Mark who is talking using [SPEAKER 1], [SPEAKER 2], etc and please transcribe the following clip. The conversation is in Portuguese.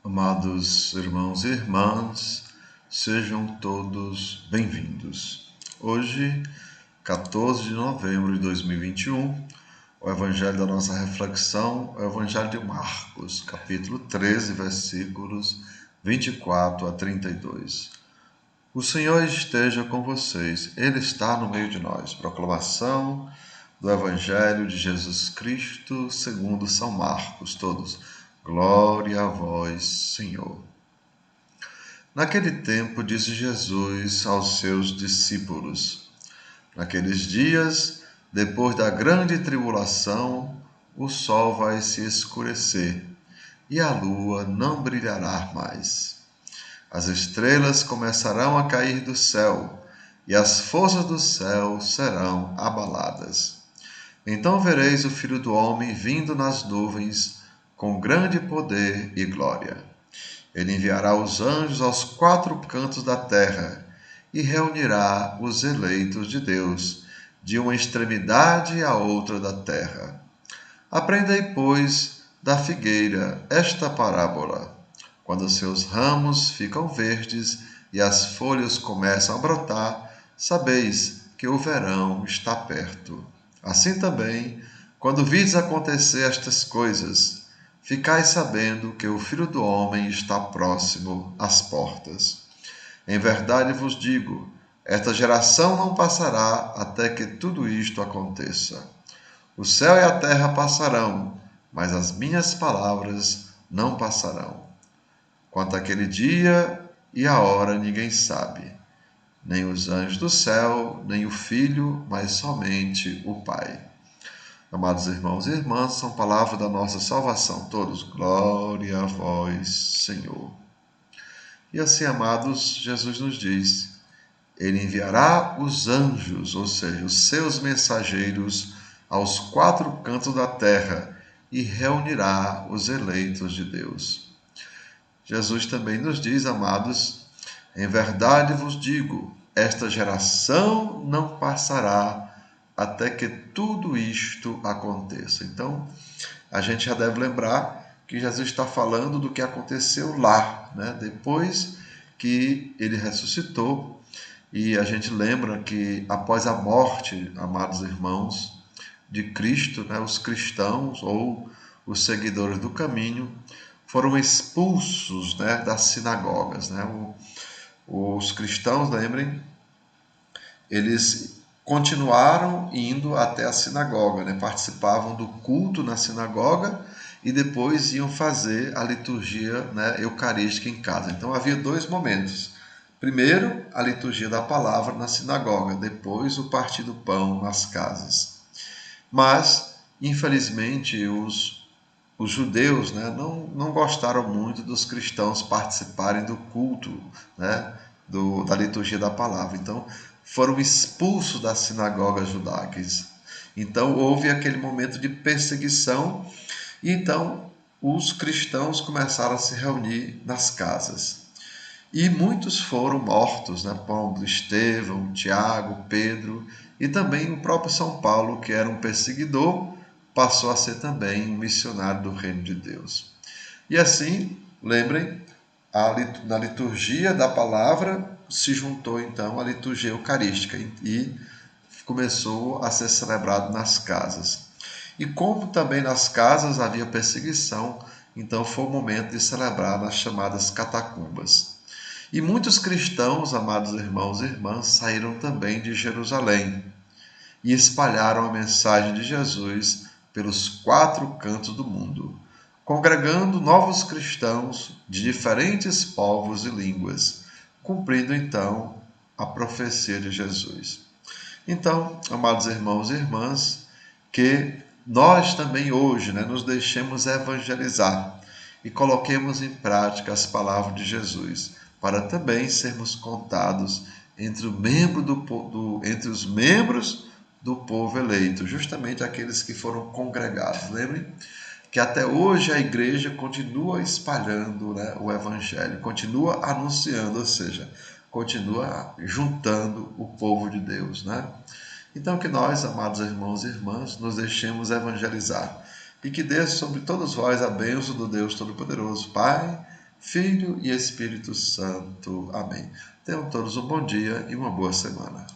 [SPEAKER 1] Amados irmãos e irmãs, sejam todos bem-vindos. Hoje, 14 de novembro de 2021, o evangelho da nossa reflexão é o evangelho de Marcos, capítulo 13, versículos 24 a 32. O Senhor esteja com vocês, Ele está no meio de nós. Proclamação do evangelho de Jesus Cristo segundo São Marcos. Todos, glória a vós, Senhor. Naquele tempo, disse Jesus aos seus discípulos: naqueles dias, depois da grande tribulação, o sol vai se escurecer e a lua não brilhará mais. As estrelas começarão a cair do céu e as forças do céu serão abaladas. Então vereis o Filho do Homem vindo nas nuvens com grande poder e glória. Ele enviará os anjos aos quatro cantos da terra e reunirá os eleitos de Deus de uma extremidade à outra da terra. Aprendei, pois, da figueira esta parábola. Quando seus ramos ficam verdes e as folhas começam a brotar, sabeis que o verão está perto. Assim também, quando vides acontecer estas coisas, ficai sabendo que o Filho do Homem está próximo às portas. Em verdade vos digo, esta geração não passará até que tudo isto aconteça. O céu e a terra passarão, mas as minhas palavras não passarão. Quanto àquele dia e a hora ninguém sabe, nem os anjos do céu, nem o Filho, mas somente o Pai. Amados irmãos e irmãs, são palavras da nossa salvação. Todos, glória a vós, Senhor. E assim, amados, Jesus nos diz, Ele enviará os anjos, ou seja, os seus mensageiros, aos quatro cantos da terra e reunirá os eleitos de Deus. Jesus também nos diz, amados, em verdade vos digo, esta geração não passará até que tudo isto aconteça. Então, a gente já deve lembrar que Jesus está falando do que aconteceu lá, né? Depois que ele ressuscitou, e a gente lembra que após a morte, amados irmãos, de Cristo, né, os cristãos ou os seguidores do caminho foram expulsos, né, das sinagogas. Né? Os cristãos, lembrem, eles continuaram indo até a sinagoga, né? Participavam do culto na sinagoga e depois iam fazer a liturgia, né, eucarística em casa. Então havia dois momentos. Primeiro, a liturgia da palavra na sinagoga, depois o partir do pão nas casas. Mas, infelizmente, os judeus, né, não gostaram muito dos cristãos participarem do culto, né, da liturgia da palavra. Então, foram expulsos das sinagogas judaicas. Então, houve aquele momento de perseguição, e então os cristãos começaram a se reunir nas casas. E muitos foram mortos, né, como Estevão, Tiago, Pedro, e também o próprio São Paulo, que era um perseguidor, passou a ser também um missionário do reino de Deus. E assim, lembrem, na liturgia da palavra se juntou então a liturgia eucarística e começou a ser celebrado nas casas. E como também nas casas havia perseguição, então foi o momento de celebrar nas chamadas catacumbas. E muitos cristãos, amados irmãos e irmãs, saíram também de Jerusalém e espalharam a mensagem de Jesus pelos quatro cantos do mundo, congregando novos cristãos de diferentes povos e línguas, cumprindo então a profecia de Jesus. Então, amados irmãos e irmãs, que nós também hoje, né, nos deixemos evangelizar e coloquemos em prática as palavras de Jesus, para também sermos contados entre os membros do povo eleito, justamente aqueles que foram congregados. Lembrem que até hoje a igreja continua espalhando, né, o evangelho, continua anunciando, ou seja, continua juntando o povo de Deus, né? Então que nós, amados irmãos e irmãs, nos deixemos evangelizar e que desça sobre todos vós a bênção do Deus Todo-Poderoso, Pai, Filho e Espírito Santo. Amém. Tenham todos um bom dia e uma boa semana.